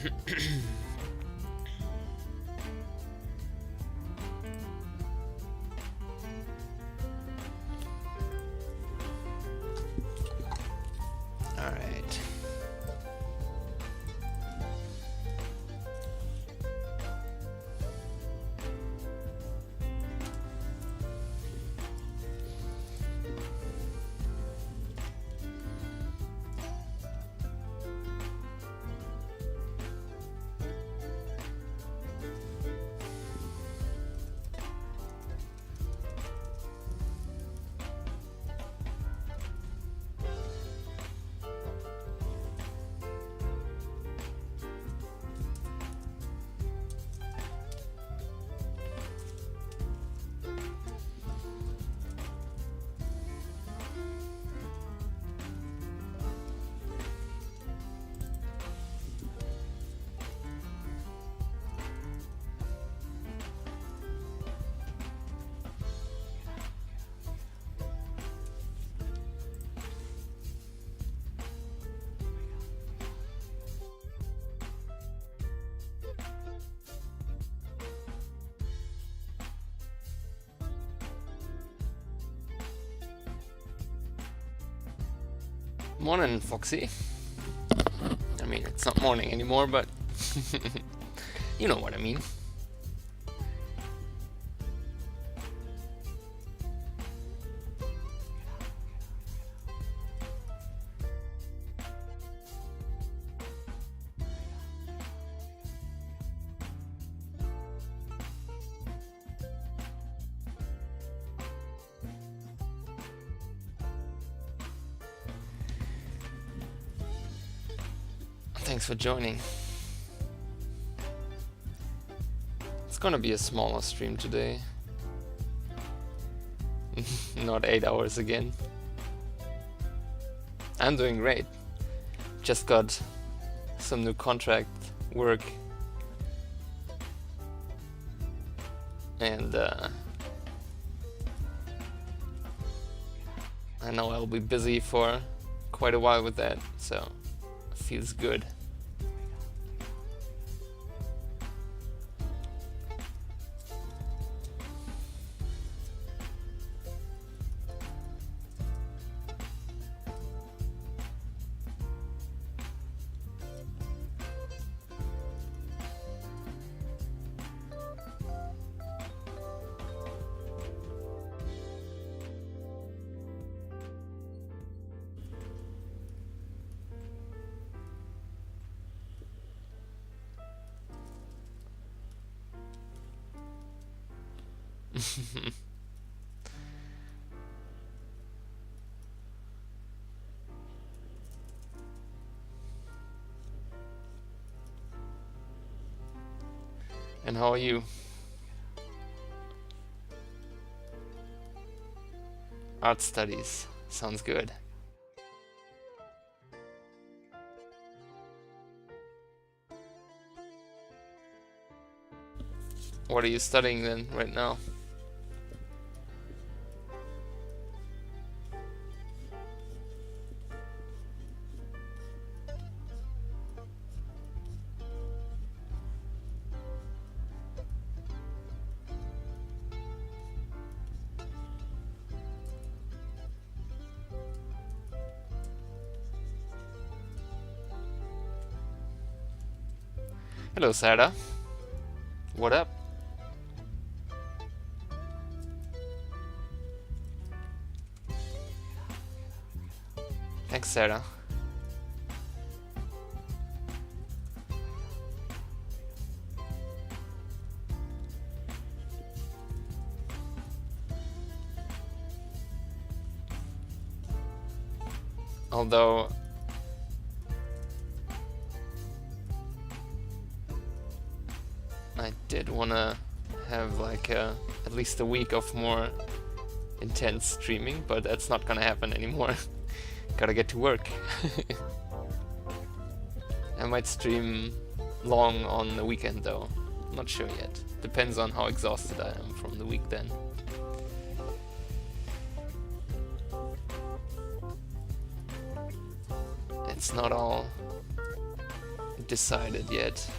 All right. Morning, Foxy. I mean, it's not morning anymore, but you know what I mean. Thanks for joining. It's gonna be a smaller stream today. Not 8 hours again. I'm doing great. Just got some new contract work. And I know I'll be busy for quite a while with that, so it feels good. And how are you? Art studies. Sounds good. What are you studying then right now? Hello, Sarah. What up? Thanks, Sarah. Although I did wanna have like at least a week of more intense streaming, but that's not gonna happen anymore. Gotta get to work. I might stream long on the weekend though. Not sure yet. Depends on how exhausted I am from the week then. It's not all decided yet.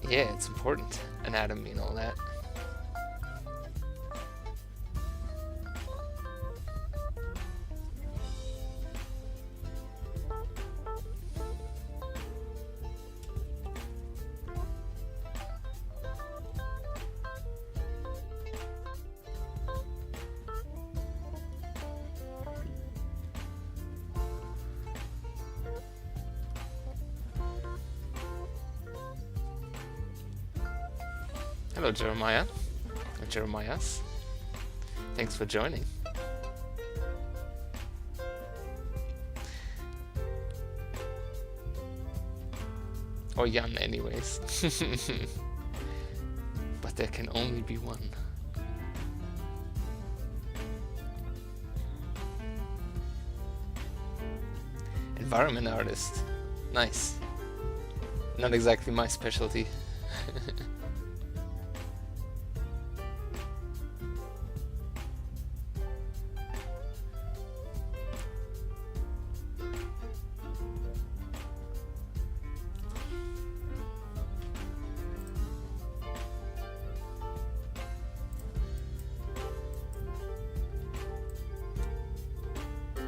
Yeah, it's important, anatomy and all that. Hello, Jeremiah. Or Jeremiahs. Thanks for joining. Or Jan, anyways. But there can only be one. Environment artist. Nice. Not exactly my specialty.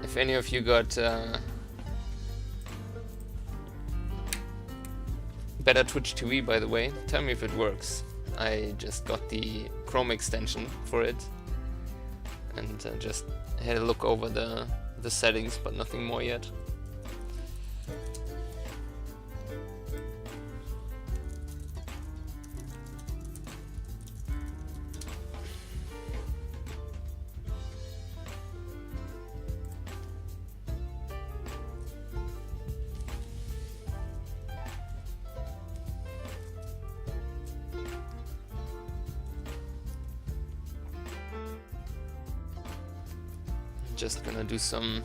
If any of you got better Twitch TV, by the way, tell me if it works. I just got the Chrome extension for it and just had a look over the settings, but nothing more yet. Just gonna do some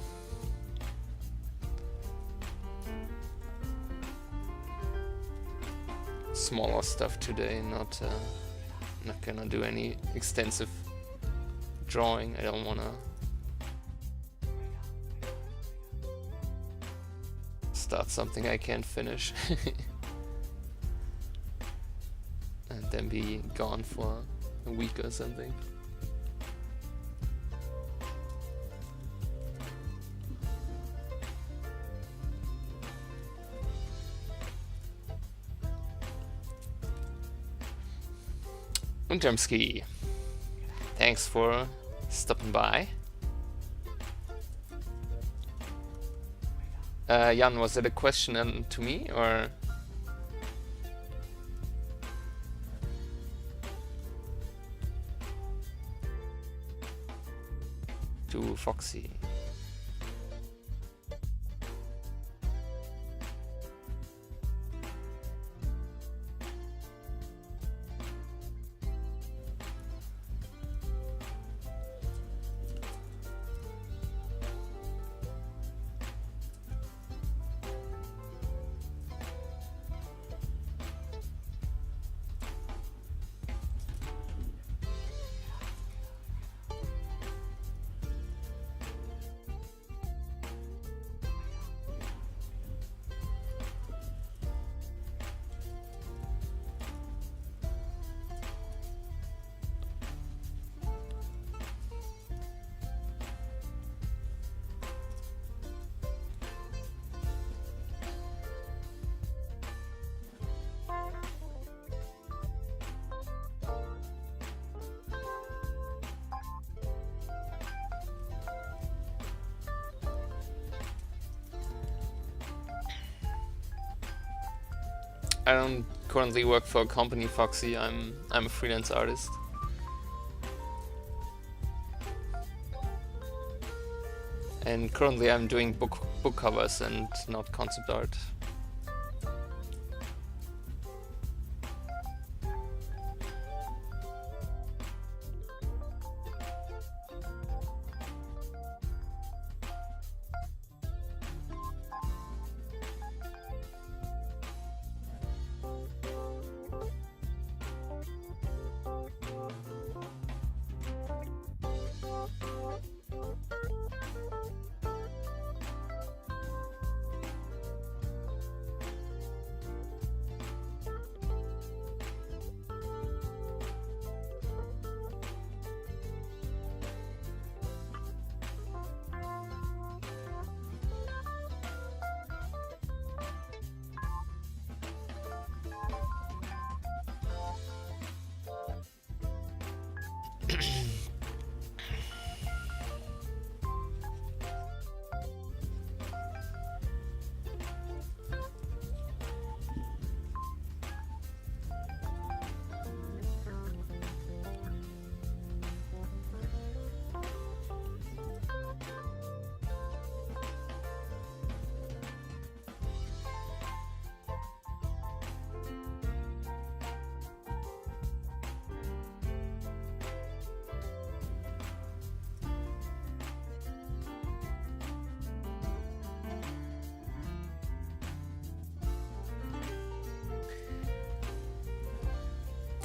smaller stuff today, not gonna do any extensive drawing. I don't wanna start something I can't finish and then be gone for a week or something. Untermski, thanks for stopping by. Jan, was it a question to me or? To Foxy. I don't currently work for a company, Foxy. I'm a freelance artist. And currently I'm doing book covers and not concept art.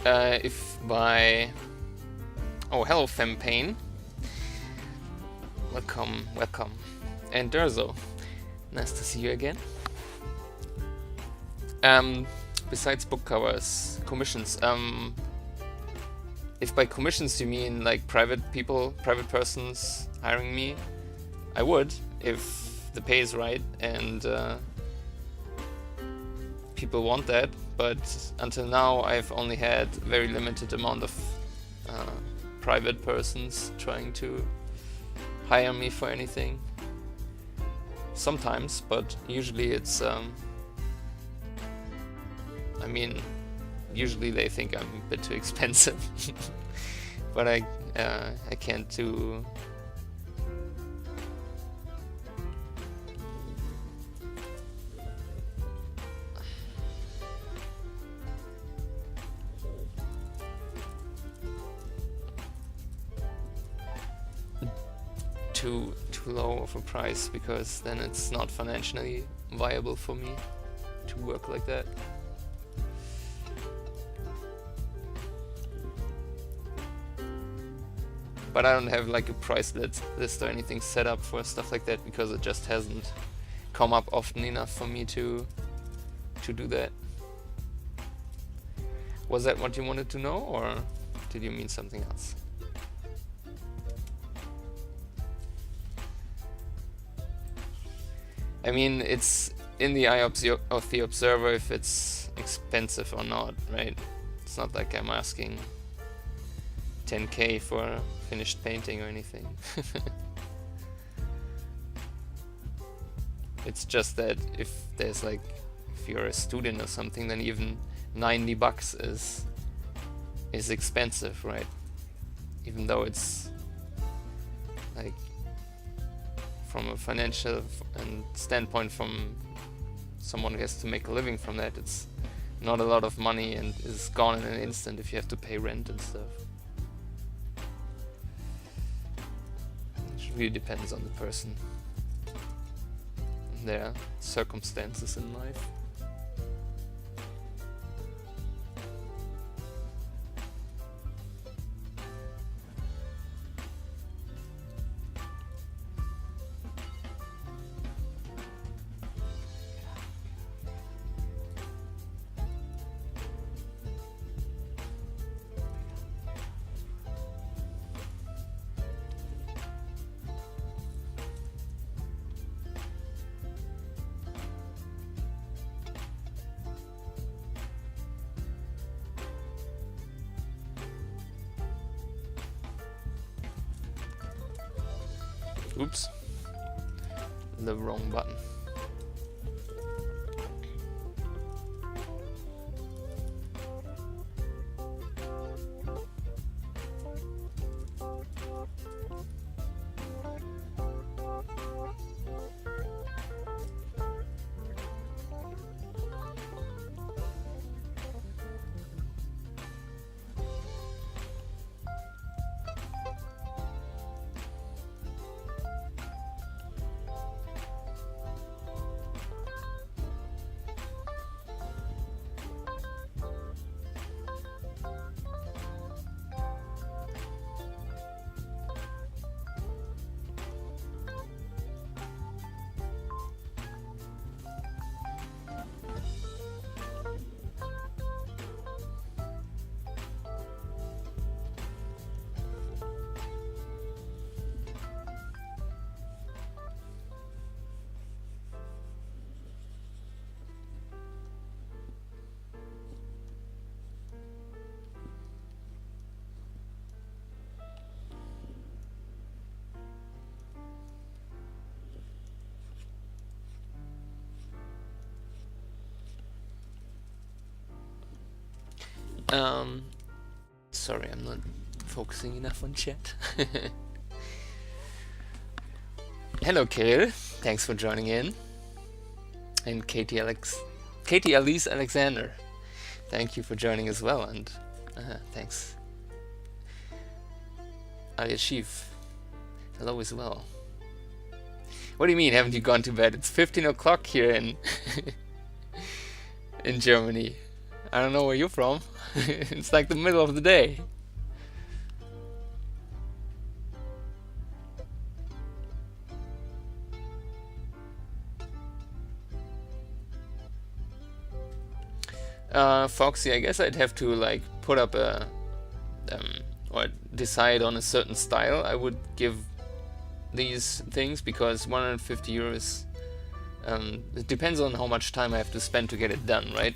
If by... Oh, hello Fempain. Welcome, welcome. And Durzo. Nice to see you again. Besides book covers, commissions. If by commissions you mean like private people, private persons hiring me, I would, if the pay is right and people want that. But until now I've only had very limited amount of private persons trying to hire me for anything. Sometimes, but usually it's I mean, usually they think I'm a bit too expensive. But I can't do... too low of a price, because then it's not financially viable for me to work like that. But I don't have like a price list or anything set up for stuff like that, because it just hasn't come up often enough for me to do that. Was that what you wanted to know, or did you mean something else? I mean, it's in the eye of the observer if it's expensive or not, right? It's not like I'm asking 10k for a finished painting or anything. It's just that if there's like, if you're a student or something, then even 90 bucks is expensive, right? Even though it's like, from a financial and standpoint, from someone who has to make a living from that, it's not a lot of money and is gone in an instant if you have to pay rent and stuff. It really depends on the person and their circumstances in life. Oops, the wrong button. Um, sorry, I'm not focusing enough on chat. Hello, Kirill. Thanks for joining in. And Katie Elise Alexander. Thank you for joining as well, and thanks. Alyashiv. Hello as well. What do you mean, haven't you gone to bed? It's 15 o'clock here in in Germany. I don't know where you're from. It's like the middle of the day. Foxy, I guess I'd have to like put up a or decide on a certain style I would give these things, because 150 euros, it depends on how much time I have to spend to get it done, right?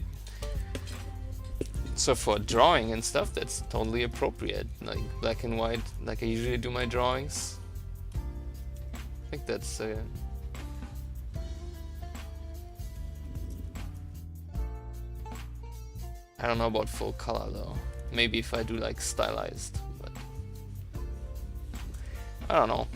So for drawing and stuff, that's totally appropriate, like black and white, like I usually do my drawings. I think that's I don't know about full color though. Maybe if I do like stylized, but I don't know.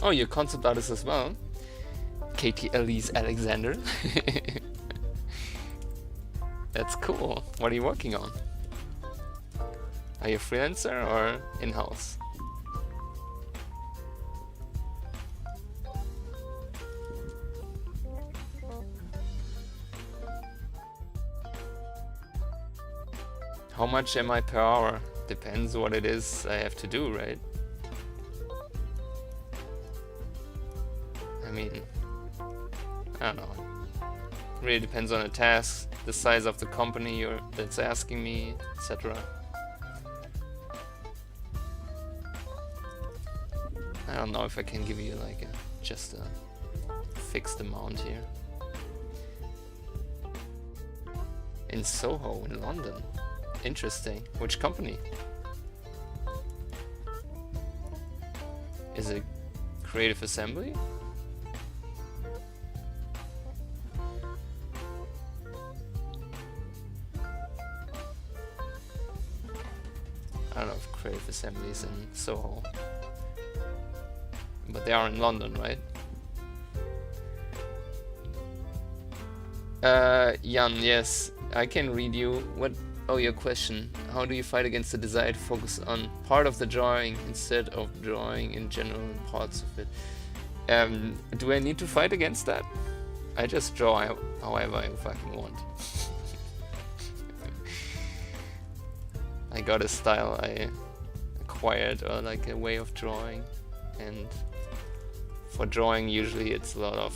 Oh, you're concept artist as well? Katie Elise Alexander. That's cool. What are you working on? Are you a freelancer or in-house? How much am I per hour? Depends what it is I have to do, right? I mean, I don't know. Really depends on the task, the size of the company that's asking me, etc. I don't know if I can give you like just a fixed amount here. In Soho, in London. Interesting. Which company? Is it Creative Assembly? I don't know if Creative Assembly is in Soho, but they are in London, right? Jan, yes, I can read you. What? Oh, your question. How do you fight against the desire to focus on part of the drawing instead of drawing in general parts of it? Do I need to fight against that? I just draw however I fucking want. I got a style I acquired, or like a way of drawing, and for drawing usually it's a lot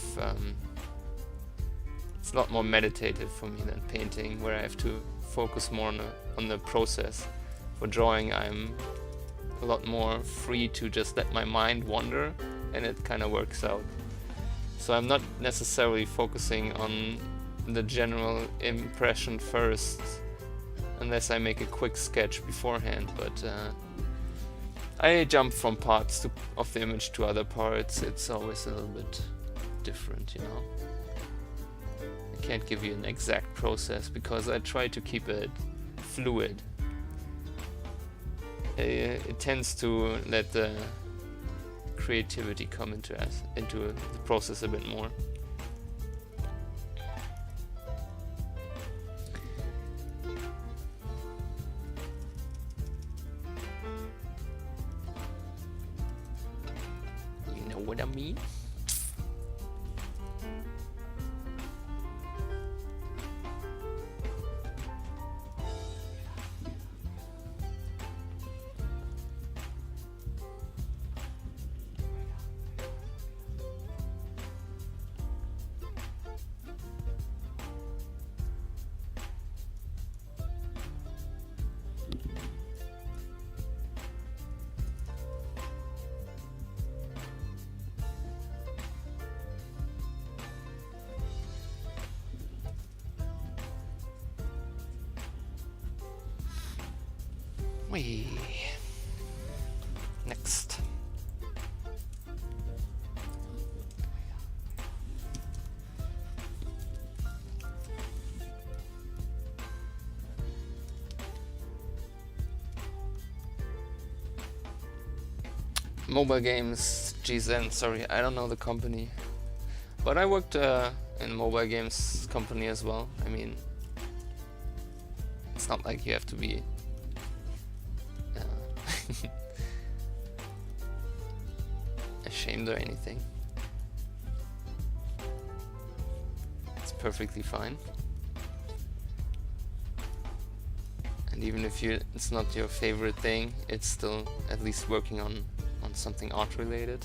more meditative for me than painting, where I have to focus more on the process. For drawing I'm a lot more free to just let my mind wander, and it kind of works out. So I'm not necessarily focusing on the general impression first, unless I make a quick sketch beforehand, but I jump from parts of the image to other parts. It's always a little bit different, you know. I can't give you an exact process because I try to keep it fluid. It tends to let the creativity come into the process a bit more. You know what I mean? Whee. Next. Mobile games, GZN, sorry, I don't know the company. But I worked in mobile games company as well. I mean, it's not like you have to be ashamed or anything. It's perfectly fine. And even if it's not your favorite thing, it's still at least working on something art related.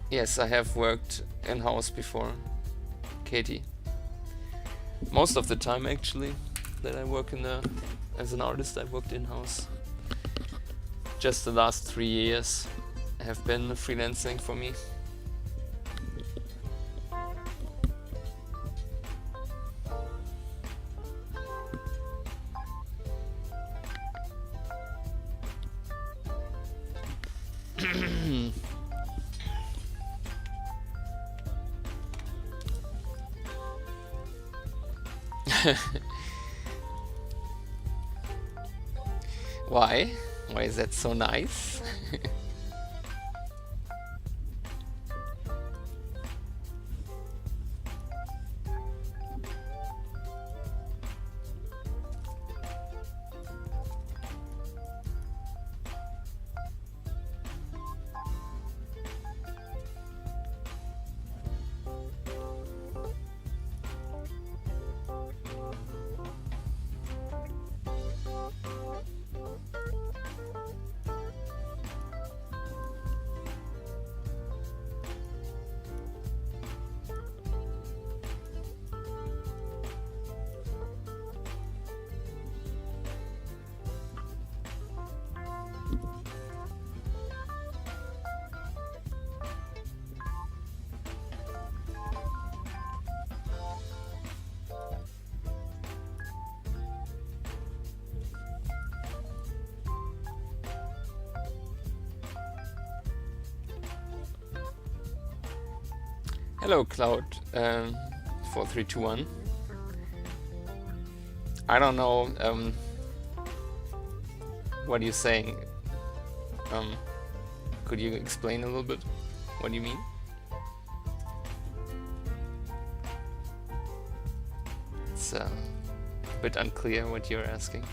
Yes, I have worked in-house before, Katie. Most of the time actually that I work as an artist, I worked in-house. Just the last 3 years have been freelancing for me. Why? Why is that so nice? Hello, Cloud 4321. I don't know what you're saying. Could you explain a little bit what you mean? It's a bit unclear what you're asking.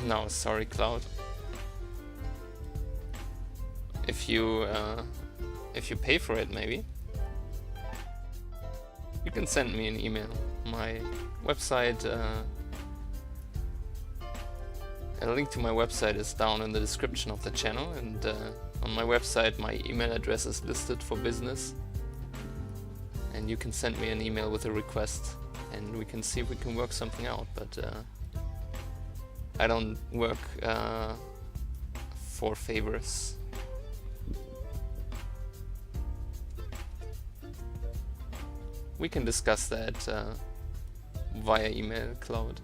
No, sorry, Cloud. If you pay for it, maybe you can send me an email. My website, a link to my website is down in the description of the channel, and on my website my email address is listed for business, and you can send me an email with a request, and we can see if we can work something out. But I don't work for favors. We can discuss that via email, Cloud.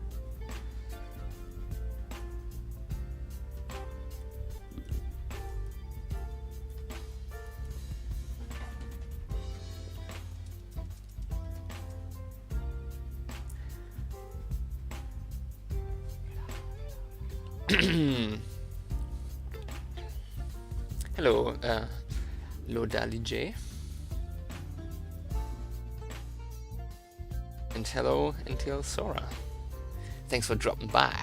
Hello, Lodali J. And hello, Intel Sora. Thanks for dropping by.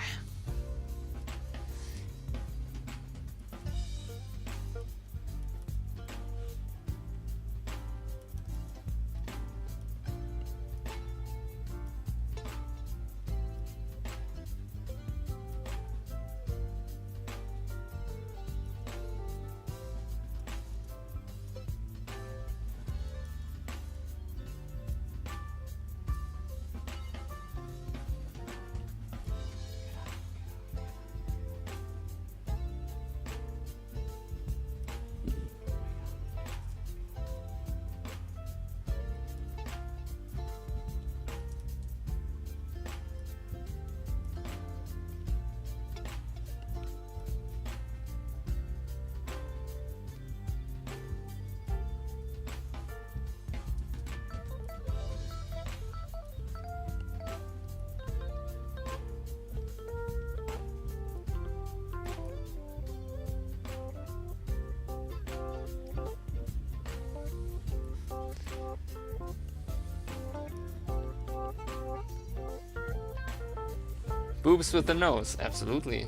Boobs with the nose, absolutely.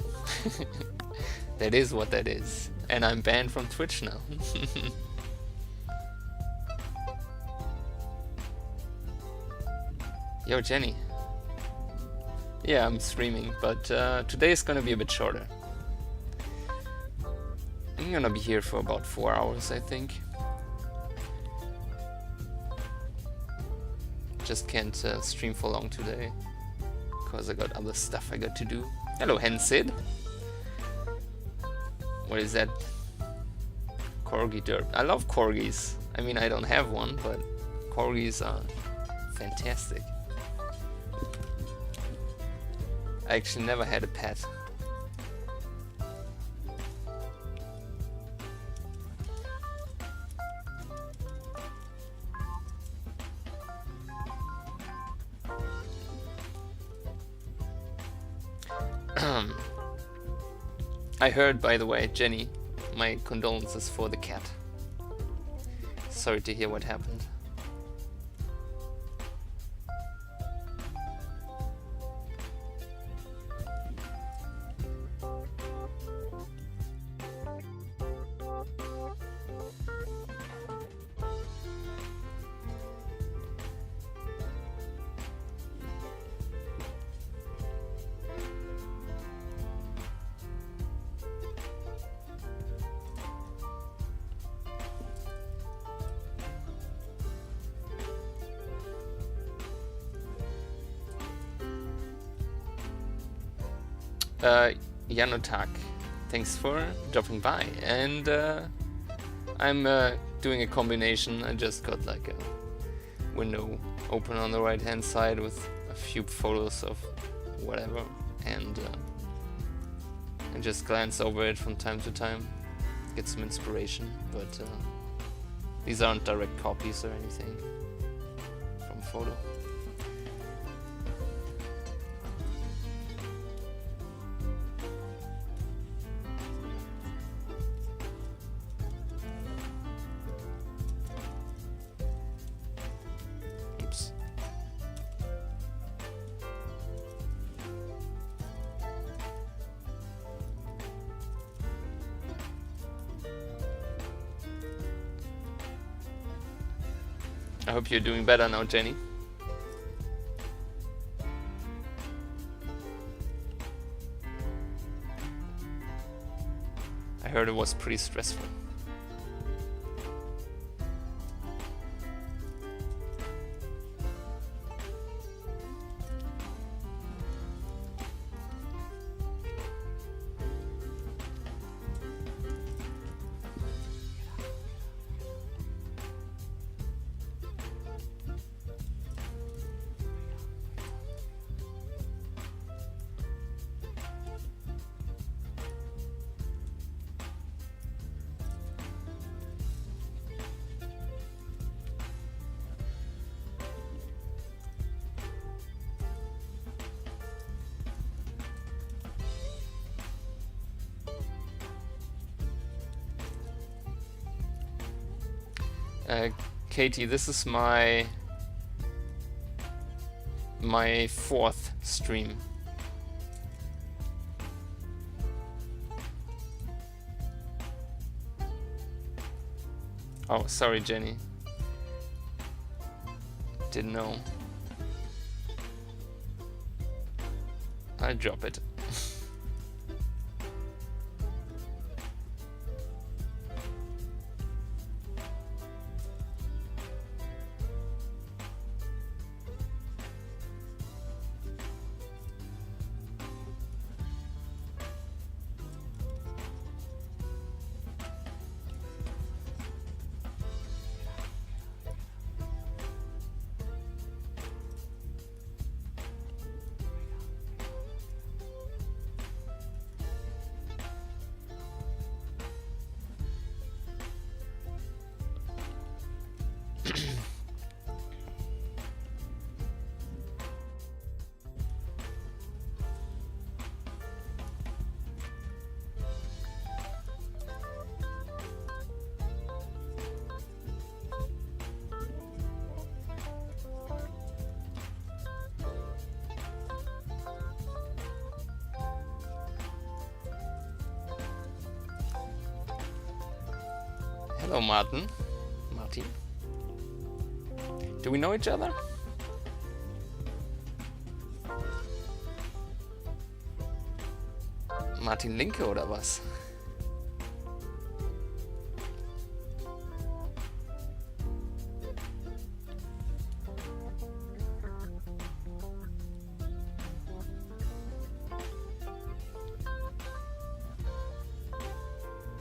That is what that is. And I'm banned from Twitch now. Yo, Jenny. Yeah, I'm streaming, but today is gonna be a bit shorter. I'm gonna be here for about 4 hours, I think. Just can't stream for long today, because I got other stuff I got to do. Hello, Hensid. What is that? Corgi derp. I love corgis. I mean, I don't have one, but corgis are fantastic. I actually never had a pet. I heard, by the way, Jenny, my condolences for the cat. Sorry to hear what happened. Janotak, thanks for dropping by. And I'm doing a combination. I just got like a window open on the right hand side with a few photos of whatever, and I just glance over it from time to time, get some inspiration, but these aren't direct copies or anything from a photo. I hope you're doing better now, Jenny. I heard it was pretty stressful. Katie, this is my fourth stream. Oh, sorry, Jenny. Didn't know. I'll drop it. Hello, Martin. Martin. Do we know each other? Martin Linke oder was?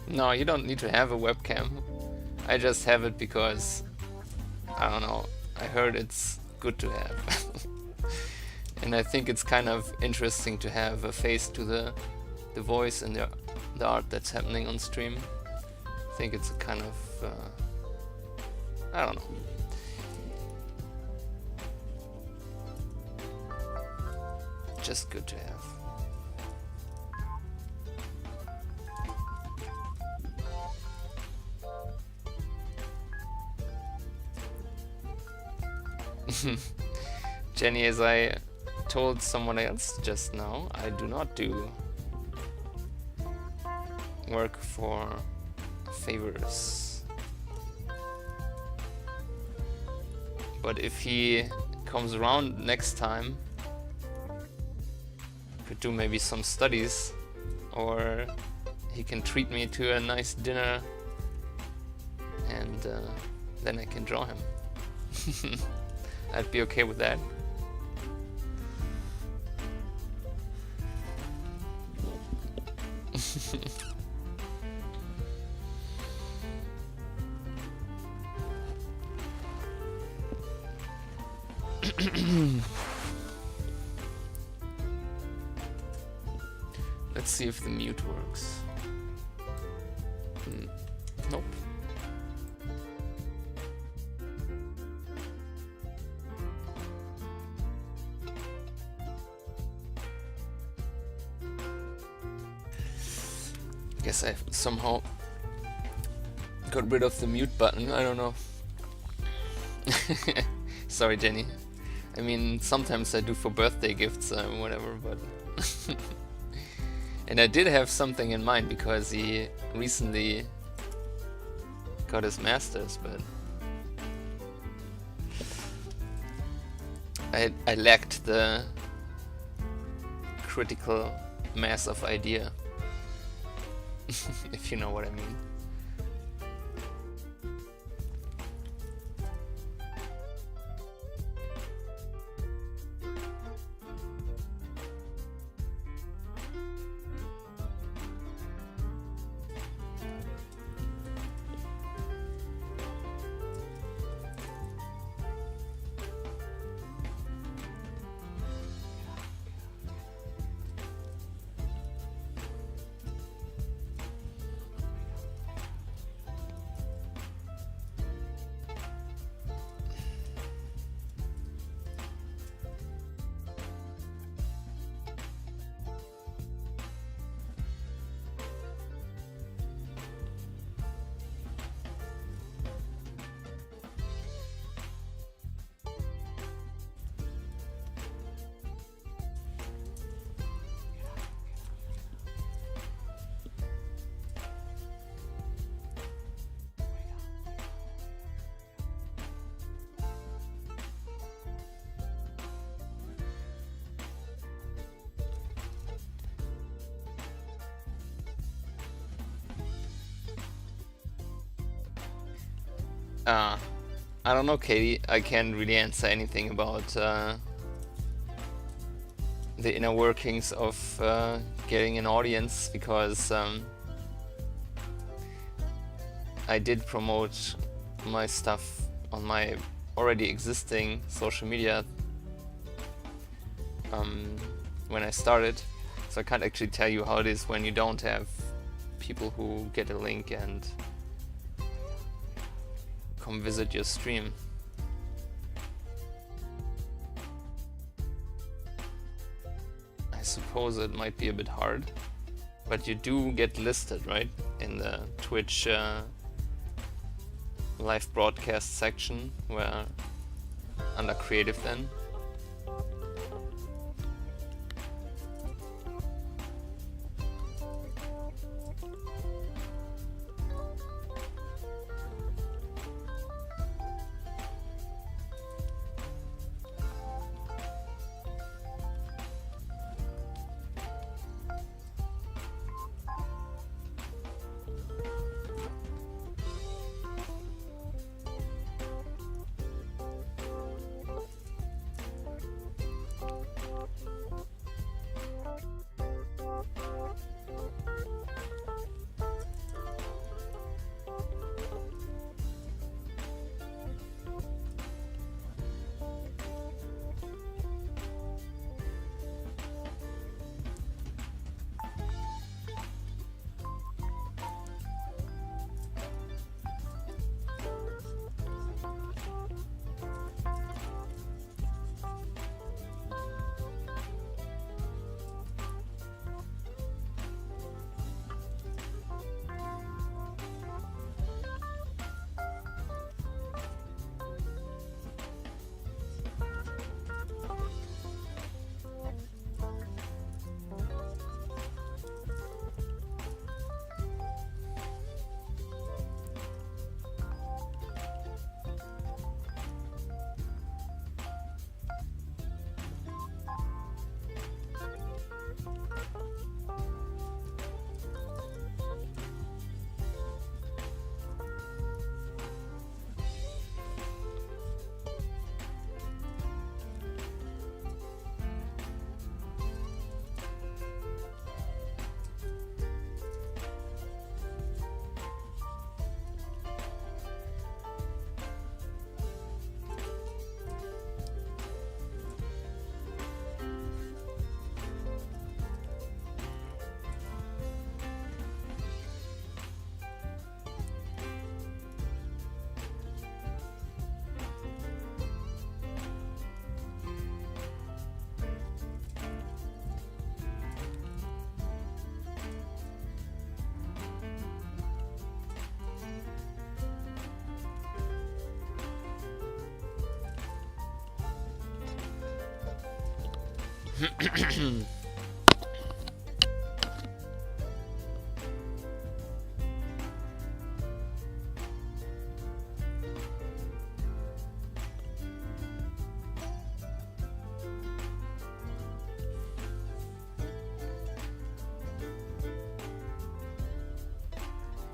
No, you don't need to have a webcam. I just have it because, I don't know, I heard it's good to have. And I think it's kind of interesting to have a face to the voice and the art that's happening on stream. I think it's a kind of, I don't know. Just good to have. Jenny, as I told someone else just now, I do not do work for favors. But if he comes around next time, could do maybe some studies, or he can treat me to a nice dinner, and then I can draw him. I'd be okay with that. Let's see if the mute works. Nope. Guess I somehow got rid of the mute button, I don't know. Sorry, Jenny. I mean, sometimes I do for birthday gifts, whatever, but... And I did have something in mind because he recently got his master's, but... I lacked the critical mass of idea. If you know what I mean. Uh, I don't know, Katie. I can't really answer anything about the inner workings of getting an audience, because I did promote my stuff on my already existing social media when I started, so I can't actually tell you how it is when you don't have people who get a link and come visit your stream. I suppose it might be a bit hard, but you do get listed, right, in the Twitch live broadcast section, where under creative then.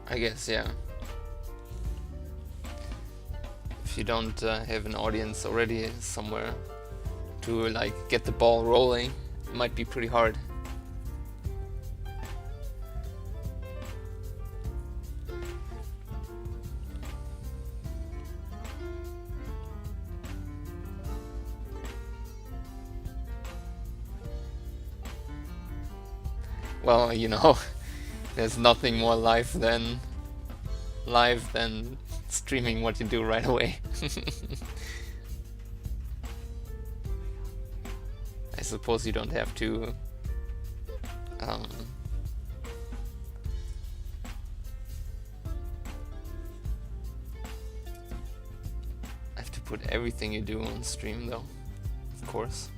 I guess, yeah. If you don't have an audience already somewhere to like get the ball rolling, it might be pretty hard. Well, you know, there's nothing more live than streaming what you do right away. I suppose you don't have to have to put everything you do on stream though, of course.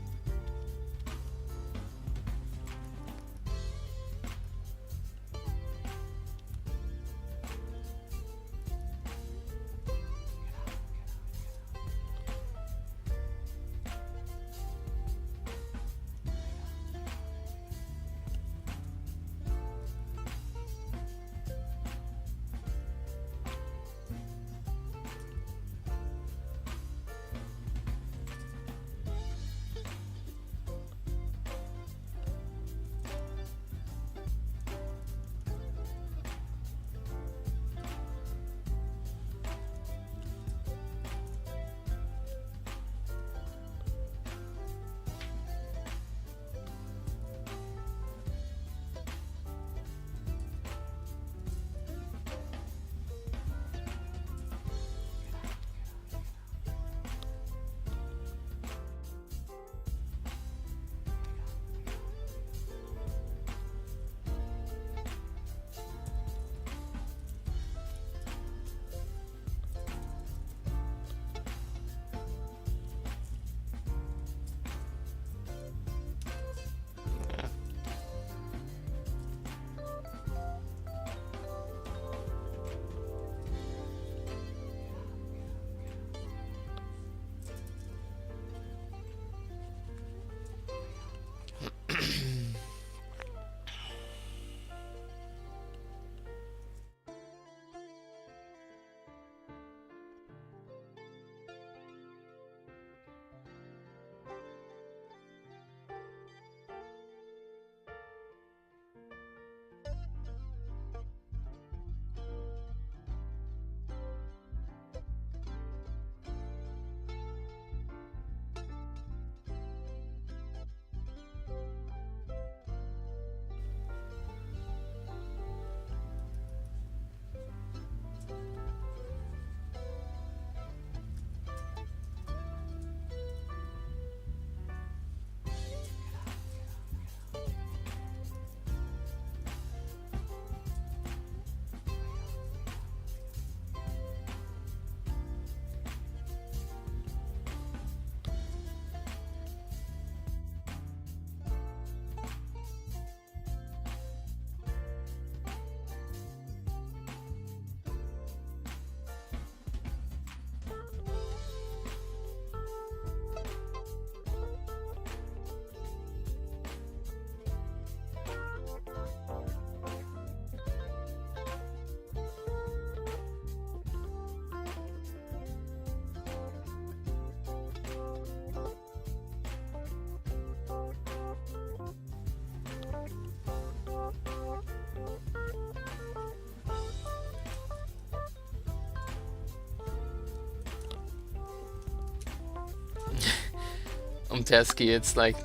from Teskey. It's like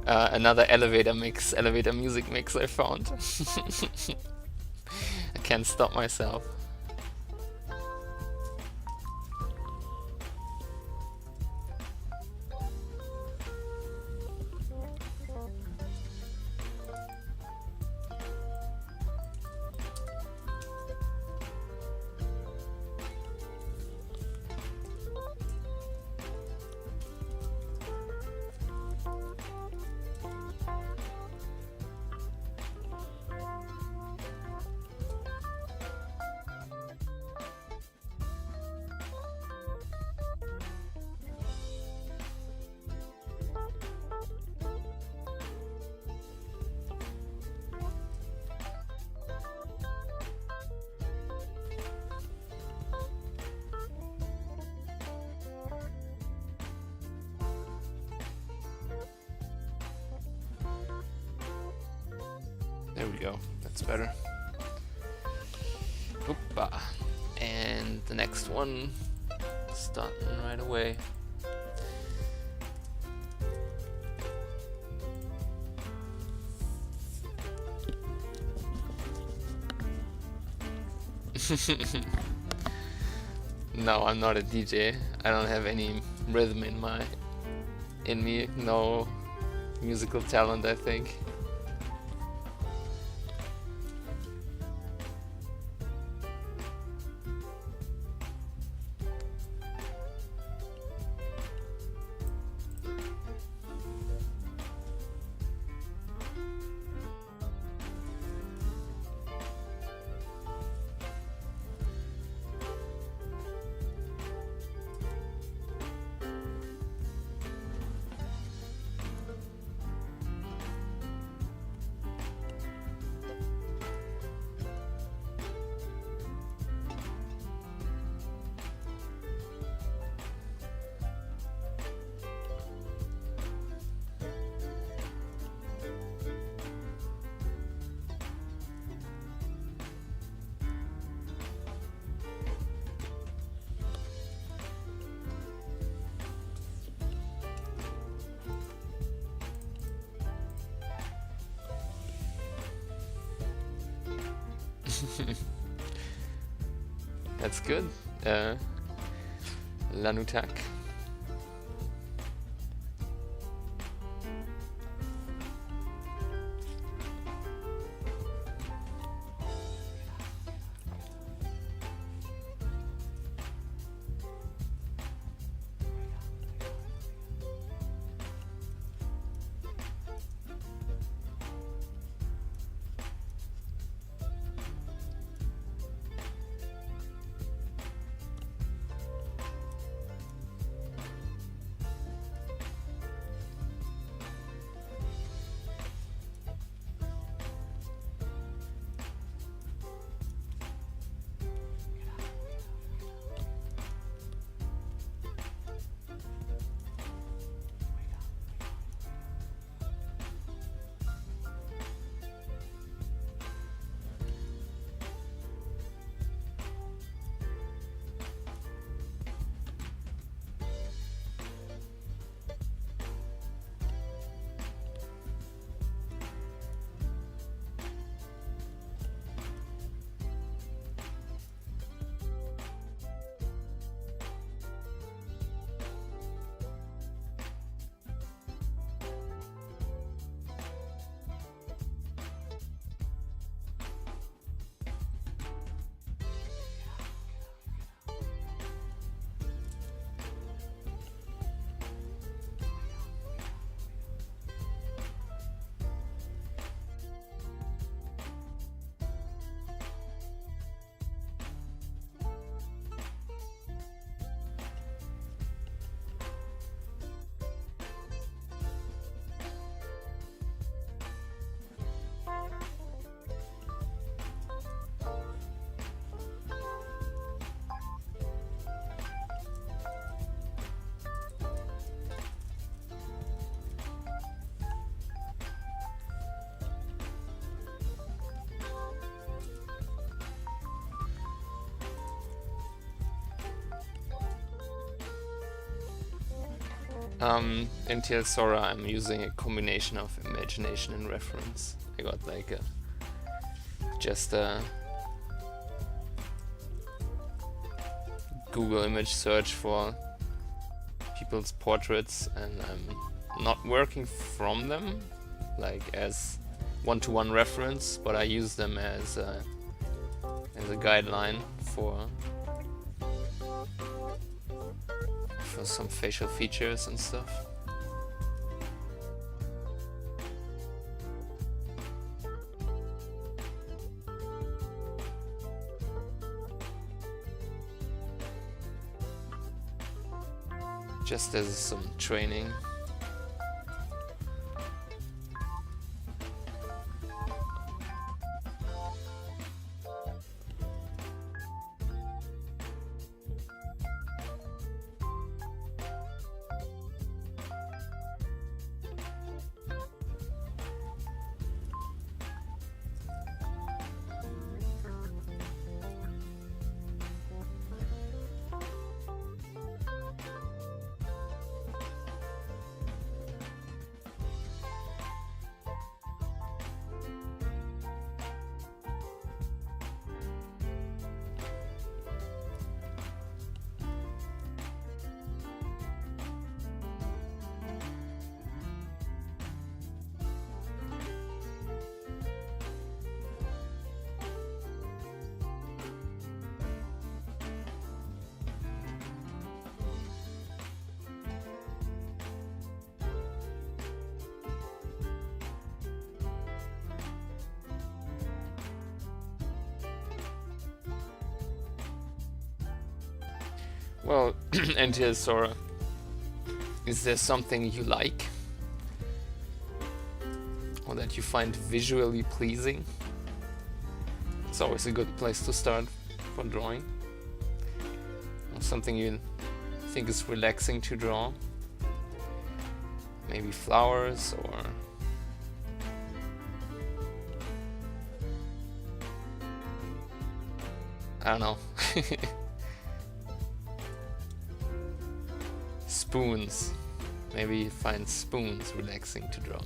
another elevator music mix I found. I can't stop myself. There we go, that's better. Hoopa. And the next one, starting right away. No, I'm not a DJ. I don't have any rhythm in me. No musical talent, I think. That's good. Lanutak. In TL Sora I'm using a combination of imagination and reference. I got like just a Google image search for people's portraits, and I'm not working from them like as one-to-one reference, but I use them as a guideline for some facial features and stuff. Just as some training. Well, NTL Sora, is there something you like? Or that you find visually pleasing? It's always a good place to start for drawing. Or something you think is relaxing to draw. Maybe flowers, or I don't know. Spoons. Maybe you find spoons relaxing to draw.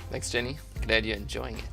Thanks, Jenny. Glad you're enjoying it.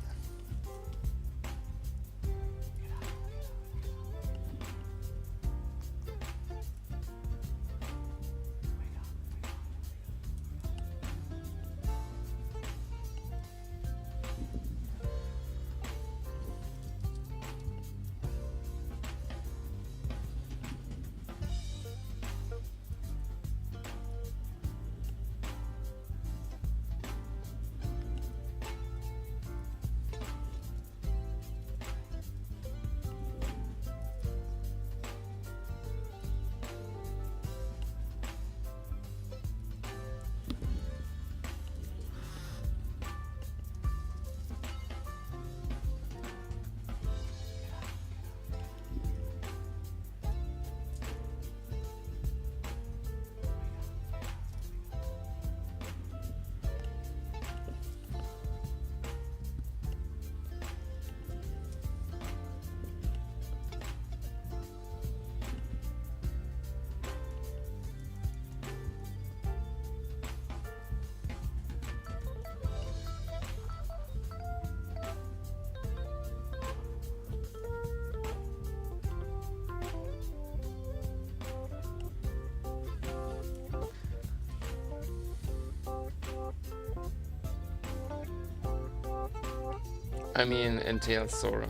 I mean, in Tales Sora,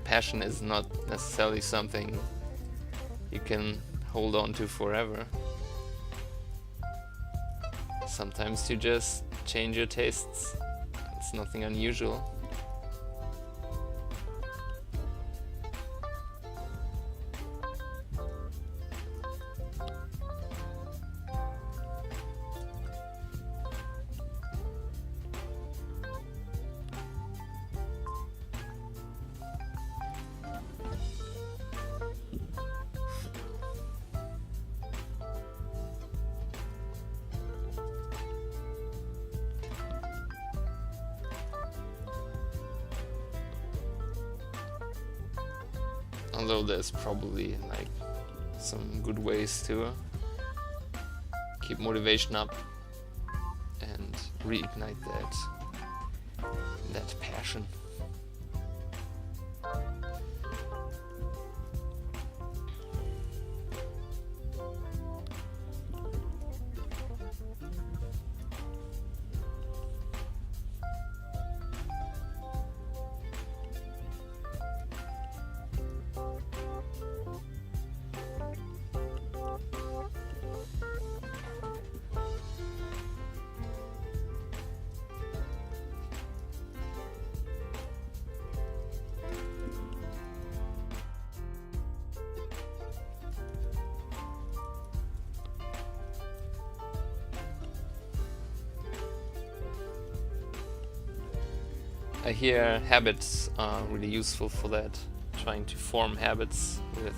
passion is not necessarily something you can hold on to forever. Sometimes you just change your tastes. It's nothing unusual. Although there's probably like some good ways to keep motivation up and reignite that passion. I hear habits are really useful for that, trying to form habits with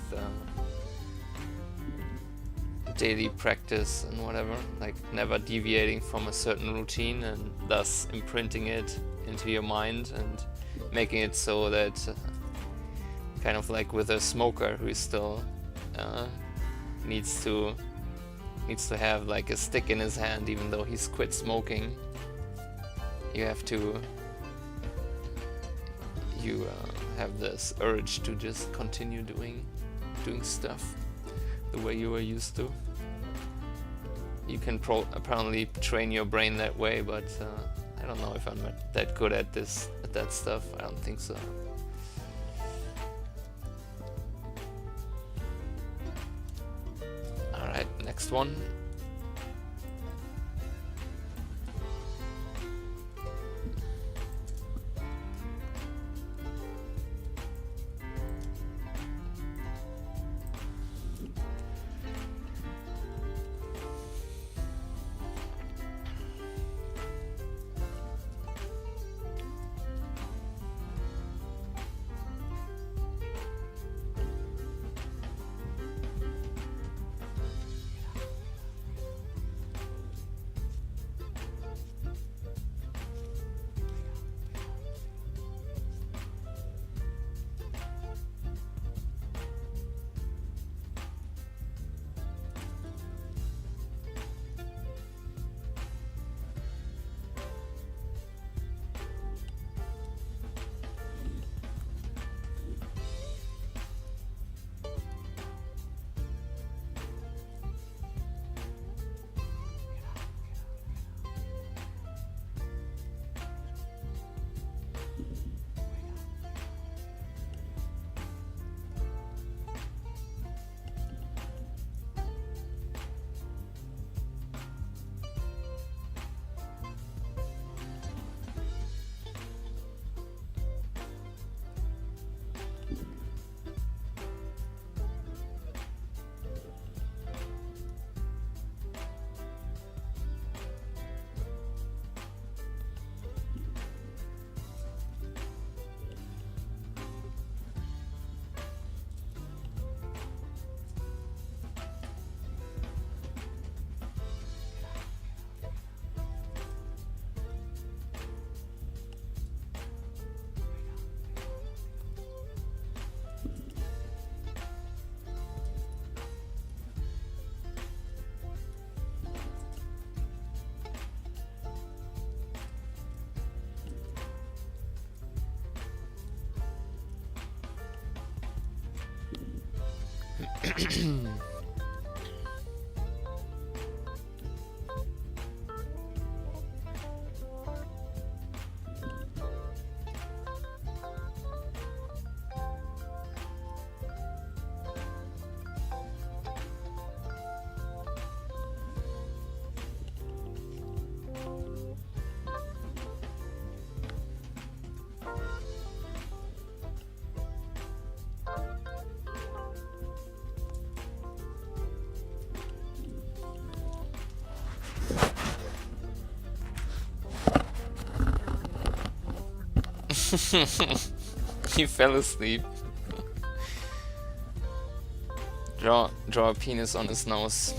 daily practice and whatever, like never deviating from a certain routine and thus imprinting it into your mind and making it so that kind of like with a smoker who still needs to have like a stick in his hand even though he's quit smoking. You have to have this urge to just continue doing stuff the way you were used to. You can apparently train your brain that way, but I don't know if I'm that good at that stuff. I don't think so. Alright, next one. He fell asleep. Draw a penis on his nose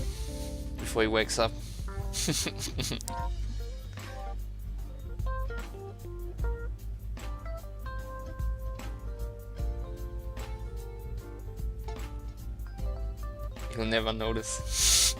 before he wakes up. He'll never notice.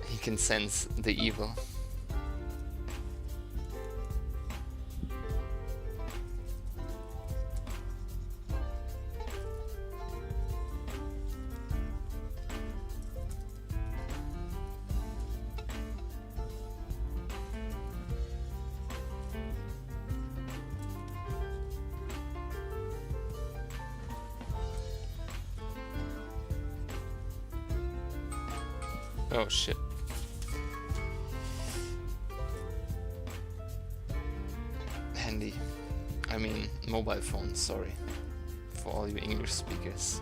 He can sense the evil. Oh shit. Handy. I mean, mobile phone, sorry. For all you English speakers.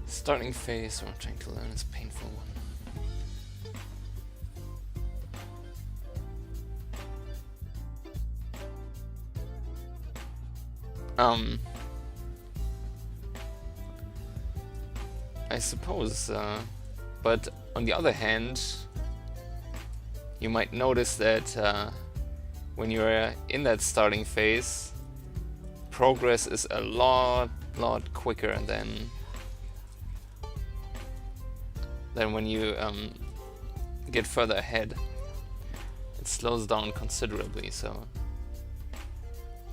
Starting phase, or trying to learn, is a painful one. I suppose, but on the other hand, you might notice that when you're in that starting phase, progress is a lot quicker than when you get further ahead. It slows down considerably. So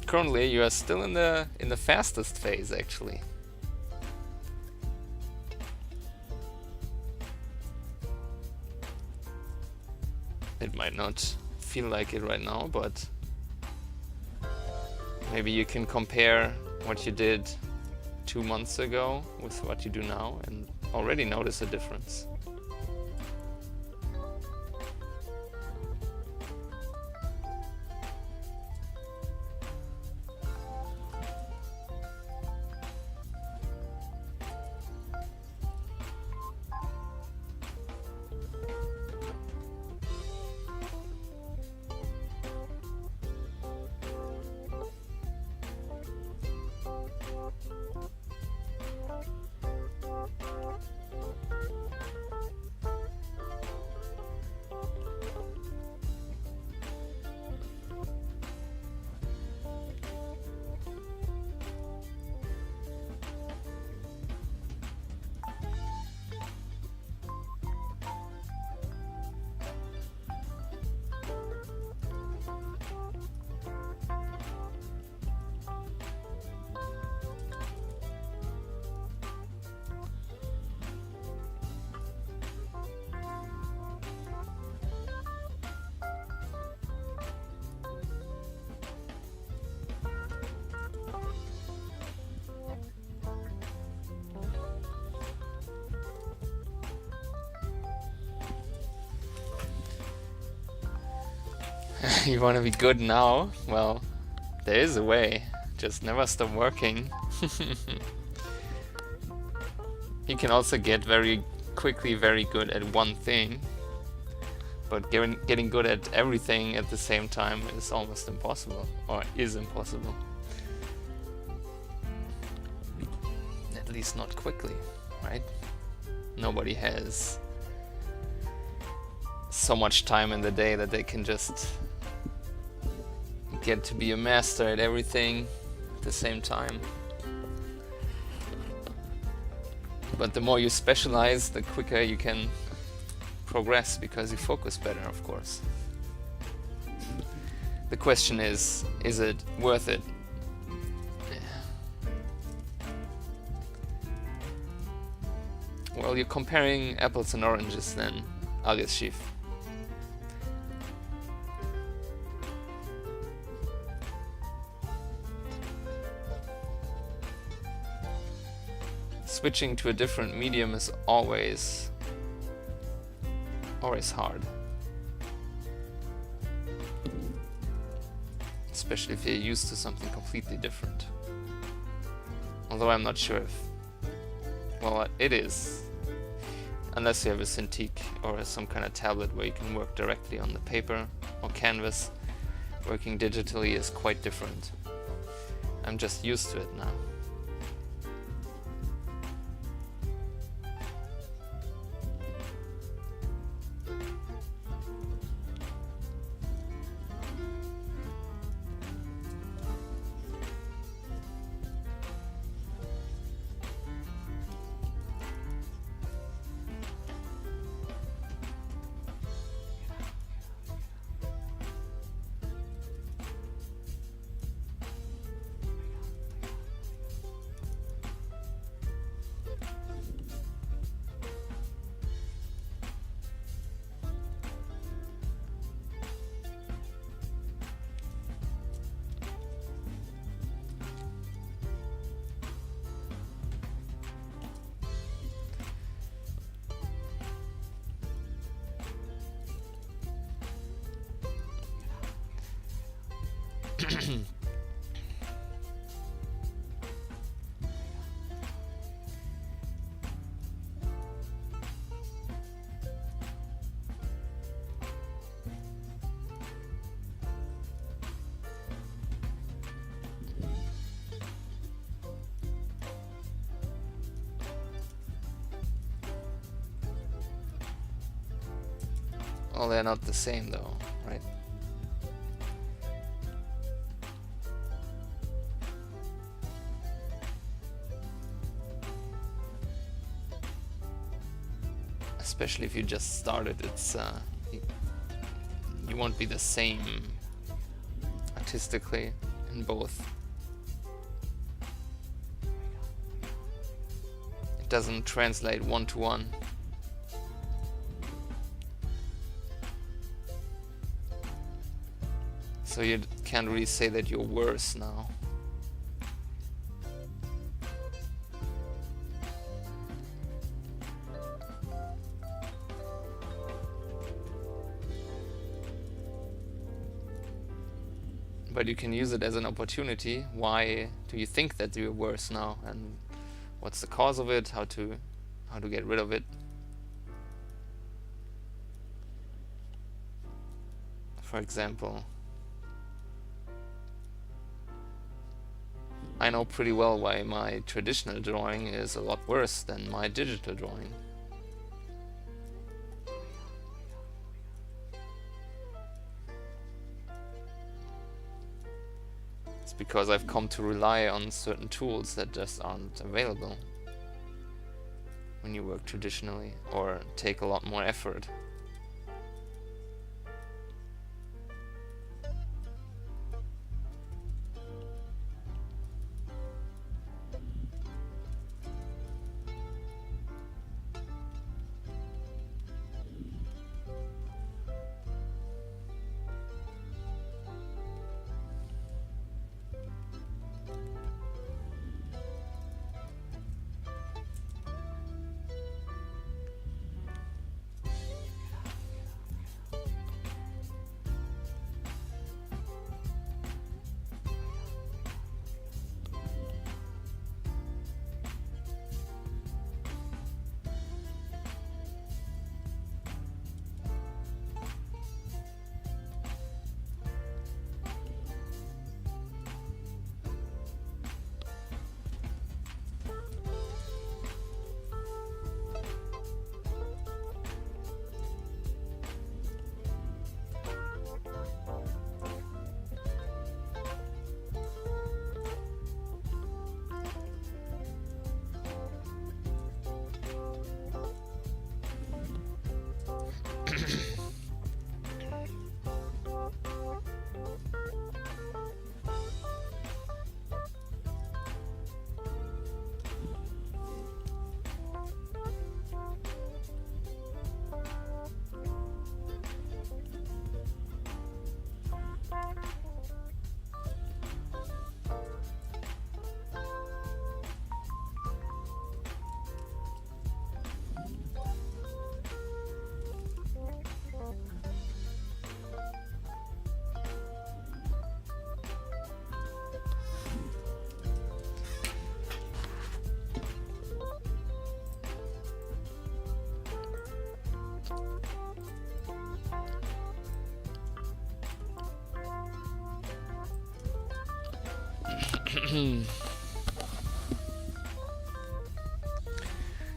currently you are still in the fastest phase, actually. It might not feel like it right now, but maybe you can compare what you did 2 months ago with what you do now and already notice a difference. You want to be good now? Well, there is a way. Just never stop working. You can also get very quickly very good at one thing, but getting good at everything at the same time is almost impossible, or is impossible. At least not quickly, right? Nobody has so much time in the day that they can just get to be a master at everything at the same time. But the more you specialize, the quicker you can progress, because you focus better, of course. The question is it worth it? Well, you're comparing apples and oranges then, Alias Schiff. Switching to a different medium is always hard. Especially if you're used to something completely different. Although I'm not sure if... Well, it is. Unless you have a Cintiq or some kind of tablet where you can work directly on the paper or canvas. Working digitally is quite different. I'm just used to it now. Well, they're not the same though, right? Especially if you just started, it's you won't be the same artistically in both. It doesn't translate one-to-one. So you can't really say that you're worse now. But you can use it as an opportunity. Why do you think that you're worse now, and what's the cause of it? How to get rid of it? For example, I know pretty well why my traditional drawing is a lot worse than my digital drawing. It's because I've come to rely on certain tools that just aren't available when you work traditionally, or take a lot more effort.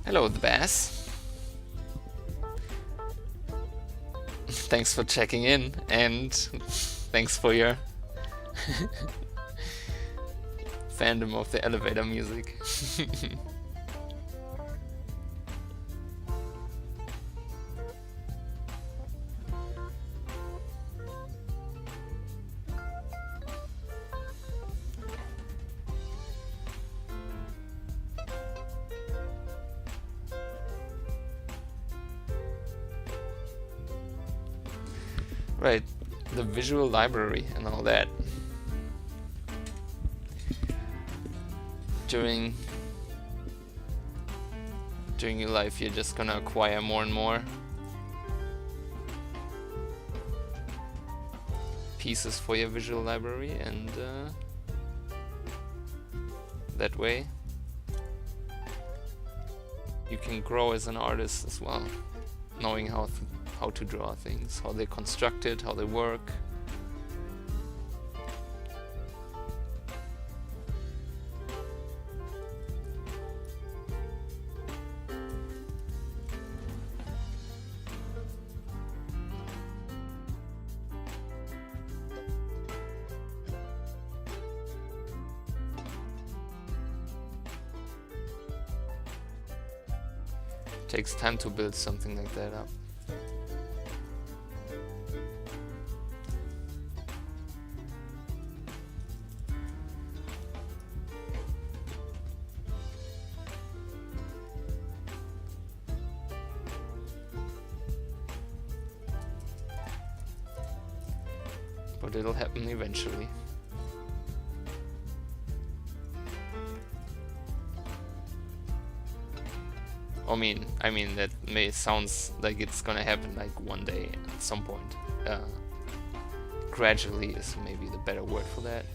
Hello, the bass. Thanks for checking in, and thanks for your fandom of the elevator music. Right, the visual library and all that. During your life, you're just gonna acquire more and more pieces for your visual library, and that way you can grow as an artist as well, knowing how to draw things, how they're constructed, how they work. Takes time to build something like that up. But it'll happen eventually. I mean that sounds like it's gonna happen like one day at some point. Gradually is maybe the better word for that.